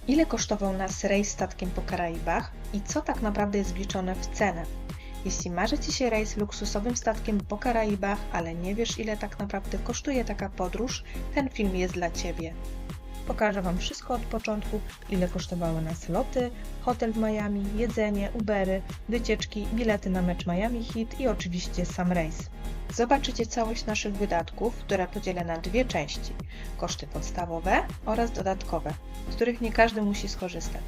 Ile kosztował nas rejs statkiem po Karaibach i co tak naprawdę jest wliczone w cenę? Jeśli marzy Ci się rejs luksusowym statkiem po Karaibach, ale nie wiesz ile tak naprawdę kosztuje taka podróż, ten film jest dla Ciebie. Pokażę Wam wszystko od początku, ile kosztowały nas loty, hotel w Miami, jedzenie, Ubery, wycieczki, bilety na mecz Miami Heat i oczywiście sam rejs. Zobaczycie całość naszych wydatków, które podzielę na dwie części. Koszty podstawowe oraz dodatkowe, z których nie każdy musi skorzystać.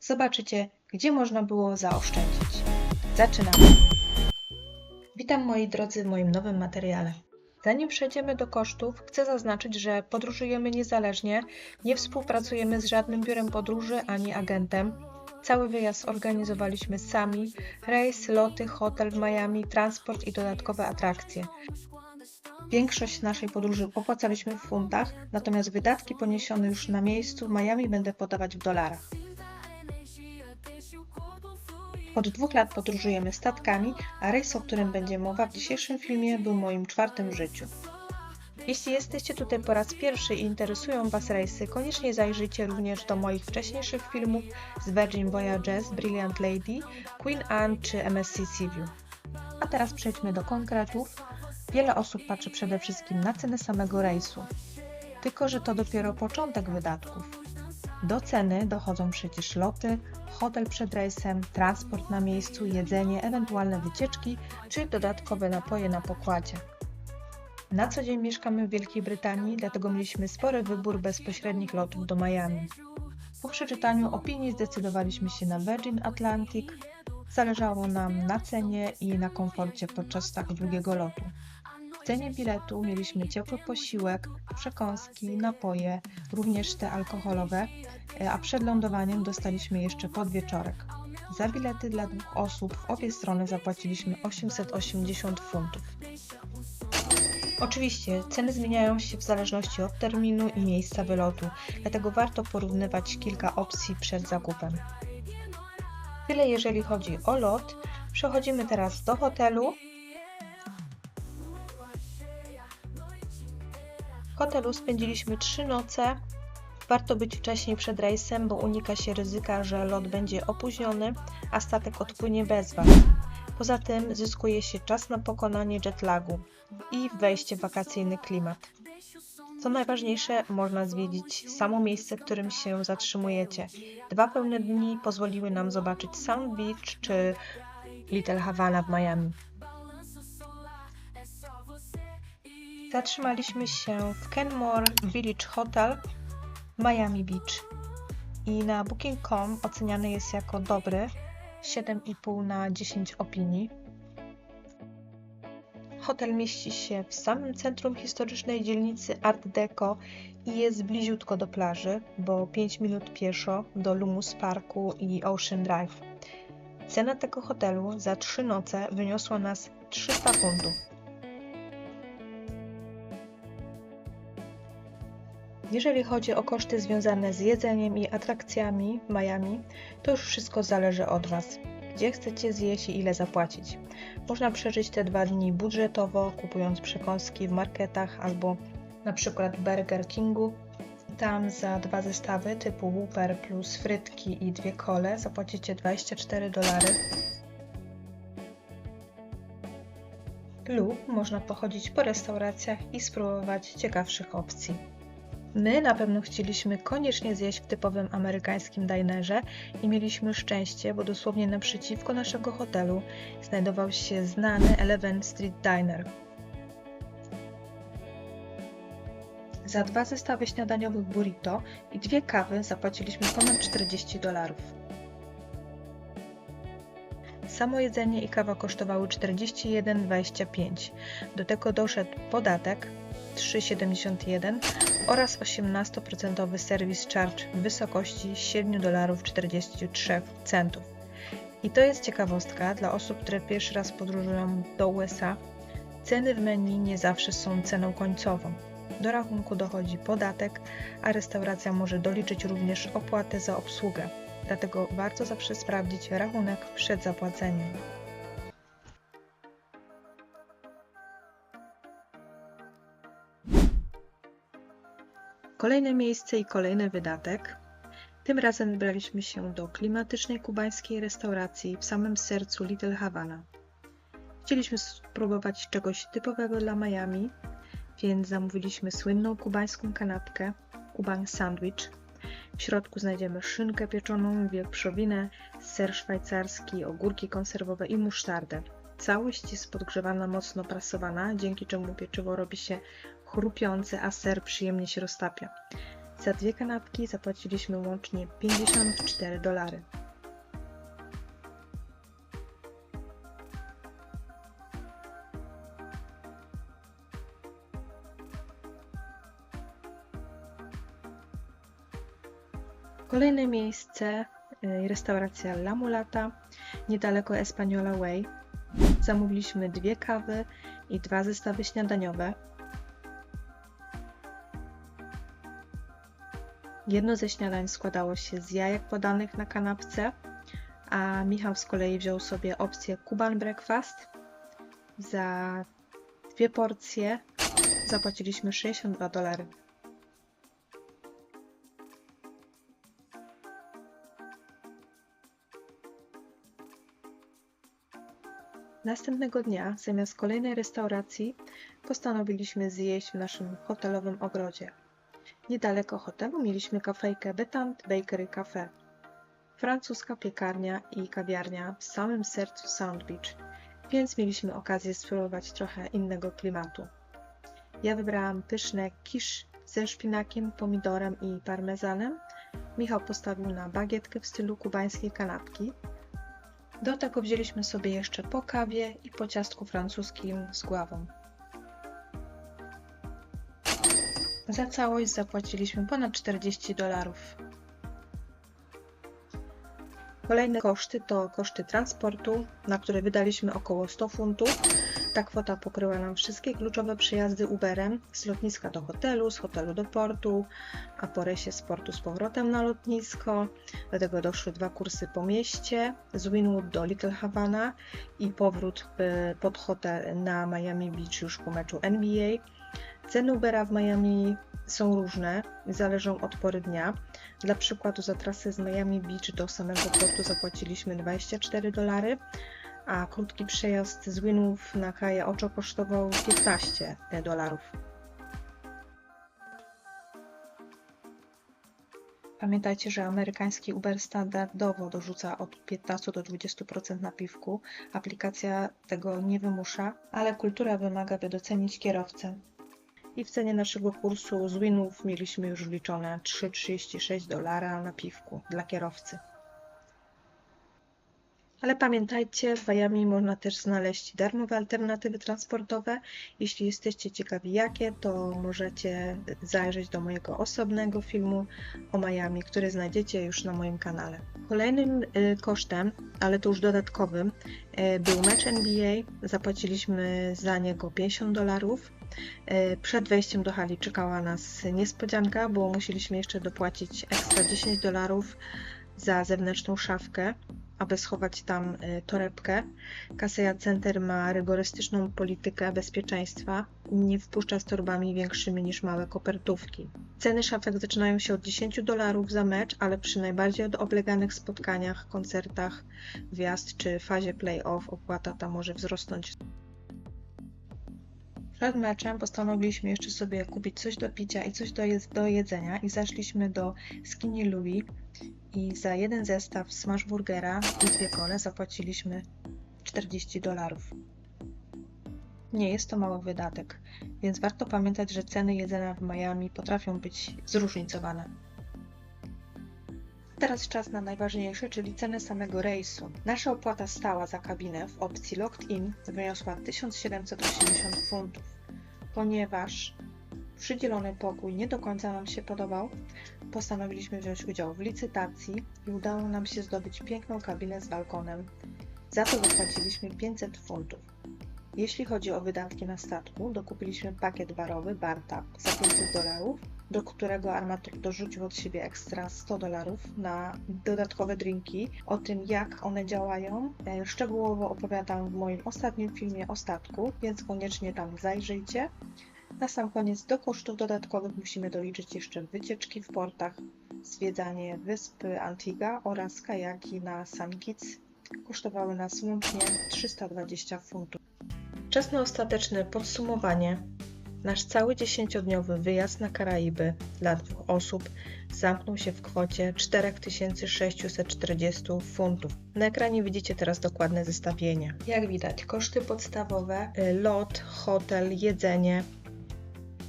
Zobaczycie, gdzie można było zaoszczędzić. Zaczynamy! Witam moi drodzy w moim nowym materiale. Zanim przejdziemy do kosztów, chcę zaznaczyć, że podróżujemy niezależnie, nie współpracujemy z żadnym biurem podróży ani agentem. Cały wyjazd organizowaliśmy sami, rejs, loty, hotel w Miami, transport i dodatkowe atrakcje. Większość naszej podróży opłacaliśmy w funtach, natomiast wydatki poniesione już na miejscu w Miami będę podawać w dolarach. Od 2 lat podróżujemy statkami, a rejs, o którym będzie mowa w dzisiejszym filmie, był moim czwartym w życiu. Jeśli jesteście tutaj po raz pierwszy i interesują Was rejsy, koniecznie zajrzyjcie również do moich wcześniejszych filmów z Virgin Voyages, Brilliant Lady, Queen Anne czy MSC Seaview. A teraz przejdźmy do konkretów. Wiele osób patrzy przede wszystkim na cenę samego rejsu. Tylko że to dopiero początek wydatków. Do ceny dochodzą przecież loty, hotel przed rejsem, transport na miejscu, jedzenie, ewentualne wycieczki czy dodatkowe napoje na pokładzie. Na co dzień mieszkamy w Wielkiej Brytanii, dlatego mieliśmy spory wybór bezpośrednich lotów do Miami. Po przeczytaniu opinii zdecydowaliśmy się na Virgin Atlantic. Zależało nam na cenie i na komforcie podczas tak długiego lotu. W cenie biletu mieliśmy ciepły posiłek, przekąski, napoje, również te alkoholowe, a przed lądowaniem dostaliśmy jeszcze podwieczorek. Za bilety dla 2 osób w obie strony zapłaciliśmy 880 funtów. Oczywiście ceny zmieniają się w zależności od terminu i miejsca wylotu, dlatego warto porównywać kilka opcji przed zakupem. Tyle jeżeli chodzi o lot. Przechodzimy teraz do hotelu. W hotelu spędziliśmy 3 noce. Warto być wcześniej przed rejsem, bo unika się ryzyka, że lot będzie opóźniony, a statek odpłynie bez Was. Poza tym zyskuje się czas na pokonanie jetlagu i wejście w wakacyjny klimat. Co najważniejsze, można zwiedzić samo miejsce, w którym się zatrzymujecie. 2 pełne dni pozwoliły nam zobaczyć Sound Beach czy Little Havana w Miami. Zatrzymaliśmy się w Kenmore Village Hotel w Miami Beach i na Booking.com oceniany jest jako dobry, 7,5 na 10 opinii. Hotel mieści się w samym centrum historycznej dzielnicy Art Deco i jest bliziutko do plaży, bo 5 minut pieszo do Lummus Parku i Ocean Drive. Cena tego hotelu za 3 noce wyniosła nas 300 funtów. Jeżeli chodzi o koszty związane z jedzeniem i atrakcjami w Miami, to już wszystko zależy od Was. Gdzie chcecie zjeść i ile zapłacić. Można przeżyć te 2 dni budżetowo, kupując przekąski w marketach albo na przykład w Burger Kingu. Tam za 2 zestawy typu Whopper plus frytki i 2 kole zapłacicie $24. Lub można pochodzić po restauracjach i spróbować ciekawszych opcji. My na pewno chcieliśmy koniecznie zjeść w typowym amerykańskim dinerze i mieliśmy szczęście, bo dosłownie naprzeciwko naszego hotelu znajdował się znany 11th Street Diner. Za 2 zestawy śniadaniowych burrito i 2 kawy zapłaciliśmy ponad $40. Samo jedzenie i kawa kosztowały $41,25. Do tego doszedł podatek $3,71 oraz 18% service charge w wysokości $7,43. I to jest ciekawostka dla osób, które pierwszy raz podróżują do USA. Ceny w menu nie zawsze są ceną końcową. Do rachunku dochodzi podatek, a restauracja może doliczyć również opłatę za obsługę. Dlatego warto zawsze sprawdzić rachunek przed zapłaceniem. Kolejne miejsce i kolejny wydatek. Tym razem wybraliśmy się do klimatycznej kubańskiej restauracji w samym sercu Little Havana. Chcieliśmy spróbować czegoś typowego dla Miami, więc zamówiliśmy słynną kubańską kanapkę, Cuban Sandwich. W środku znajdziemy szynkę pieczoną, wieprzowinę, ser szwajcarski, ogórki konserwowe i musztardę. Całość jest podgrzewana, mocno prasowana, dzięki czemu pieczywo robi się chrupiące, a ser przyjemnie się roztapia. Za 2 kanapki zapłaciliśmy łącznie $54. Kolejne miejsce, restauracja La Mulata, niedaleko Espanola Way. Zamówiliśmy 2 kawy i 2 zestawy śniadaniowe. Jedno ze śniadań składało się z jajek podanych na kanapce, a Michał z kolei wziął sobie opcję Cuban Breakfast. Za 2 porcje zapłaciliśmy $62. Następnego dnia, zamiast kolejnej restauracji, postanowiliśmy zjeść w naszym hotelowym ogrodzie. Niedaleko hotelu mieliśmy kafejkę Bettant Bakery Cafe, francuska piekarnia i kawiarnia w samym sercu Sound Beach, więc mieliśmy okazję spróbować trochę innego klimatu. Ja wybrałam pyszne quiche ze szpinakiem, pomidorem i parmezanem. Michał postawił na bagietkę w stylu kubańskiej kanapki. Do tego wzięliśmy sobie jeszcze po kawie i po ciastku francuskim z guawą. Za całość zapłaciliśmy ponad $40. Kolejne koszty to koszty transportu, na które wydaliśmy około 100 funtów. Ta kwota pokryła nam wszystkie kluczowe przejazdy Uberem z lotniska do hotelu, z hotelu do portu, a po rejsie z portu z powrotem na lotnisko. Do tego doszły 2 kursy po mieście, z Wynwood do Little Havana i powrót pod hotel na Miami Beach już po meczu NBA. Ceny Ubera w Miami są różne, zależą od pory dnia. Dla przykładu za trasę z Miami Beach do samego portu zapłaciliśmy $24, a krótki przejazd z Wynwood na Cayo Ocho kosztował $15. Pamiętajcie, że amerykański Uber standardowo dorzuca od 15 do 20% napiwku. Aplikacja tego nie wymusza, ale kultura wymaga, by docenić kierowcę. I w cenie naszego kursu z Wynwood mieliśmy już wliczone $3,36 na piwku dla kierowcy. Ale pamiętajcie, w Miami można też znaleźć darmowe alternatywy transportowe. Jeśli jesteście ciekawi jakie, to możecie zajrzeć do mojego osobnego filmu o Miami, który znajdziecie już na moim kanale. Kolejnym kosztem, ale to już dodatkowym, był mecz NBA. Zapłaciliśmy za niego $50. Przed wejściem do hali czekała nas niespodzianka, bo musieliśmy jeszcze dopłacić ekstra $10 za zewnętrzną szafkę, aby schować tam torebkę. Kaseya Center ma rygorystyczną politykę bezpieczeństwa i nie wpuszcza z torbami większymi niż małe kopertówki. Ceny szafek zaczynają się od $10 za mecz, ale przy najbardziej obleganych spotkaniach, koncertach, gwiazd czy fazie play-off opłata ta może wzrosnąć. Przed meczem postanowiliśmy jeszcze sobie kupić coś do picia i coś do jedzenia i zaszliśmy do Skinny Louie i za jeden zestaw smash burgera i 2 kole zapłaciliśmy $40. Nie jest to mały wydatek, więc warto pamiętać, że ceny jedzenia w Miami potrafią być zróżnicowane. Teraz czas na najważniejsze, czyli cenę samego rejsu. Nasza opłata stała za kabinę w opcji Locked In wyniosła 1780 funtów. Ponieważ przydzielony pokój nie do końca nam się podobał, postanowiliśmy wziąć udział w licytacji i udało nam się zdobyć piękną kabinę z balkonem. Za to zapłaciliśmy 500 funtów. Jeśli chodzi o wydatki na statku, dokupiliśmy pakiet barowy Bartap za $500, do którego armator dorzucił od siebie ekstra $100 na dodatkowe drinki. O tym, jak one działają, szczegółowo opowiadam w moim ostatnim filmie o statku, więc koniecznie tam zajrzyjcie. Na sam koniec do kosztów dodatkowych musimy doliczyć jeszcze wycieczki w portach, zwiedzanie wyspy Antigua oraz kajaki na St. Kitts kosztowały nas łącznie 320 funtów. Czas na ostateczne podsumowanie. Nasz cały 10-dniowy wyjazd na Karaiby dla 2 osób zamknął się w kwocie 4640 funtów. Na ekranie widzicie teraz dokładne zestawienie. Jak widać, koszty podstawowe, lot, hotel, jedzenie,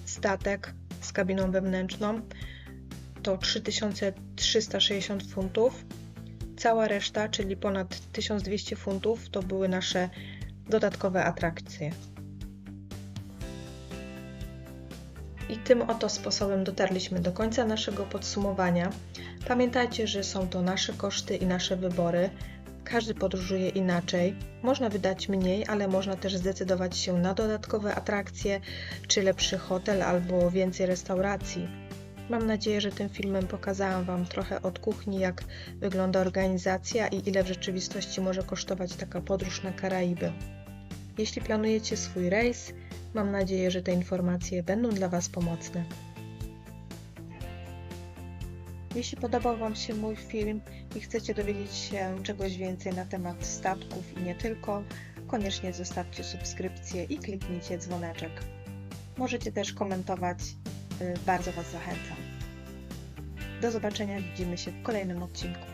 statek z kabiną wewnętrzną to 3360 funtów. Cała reszta, czyli ponad 1200 funtów, to były nasze dodatkowe atrakcje. I tym oto sposobem dotarliśmy do końca naszego podsumowania. Pamiętajcie, że są to nasze koszty i nasze wybory. Każdy podróżuje inaczej. Można wydać mniej, ale można też zdecydować się na dodatkowe atrakcje, czy lepszy hotel, albo więcej restauracji. Mam nadzieję, że tym filmem pokazałam Wam trochę od kuchni, jak wygląda organizacja i ile w rzeczywistości może kosztować taka podróż na Karaiby. Jeśli planujecie swój rejs, mam nadzieję, że te informacje będą dla Was pomocne. Jeśli podobał Wam się mój film i chcecie dowiedzieć się czegoś więcej na temat statków i nie tylko, koniecznie zostawcie subskrypcję i kliknijcie dzwoneczek. Możecie też komentować, bardzo Was zachęcam. Do zobaczenia, widzimy się w kolejnym odcinku.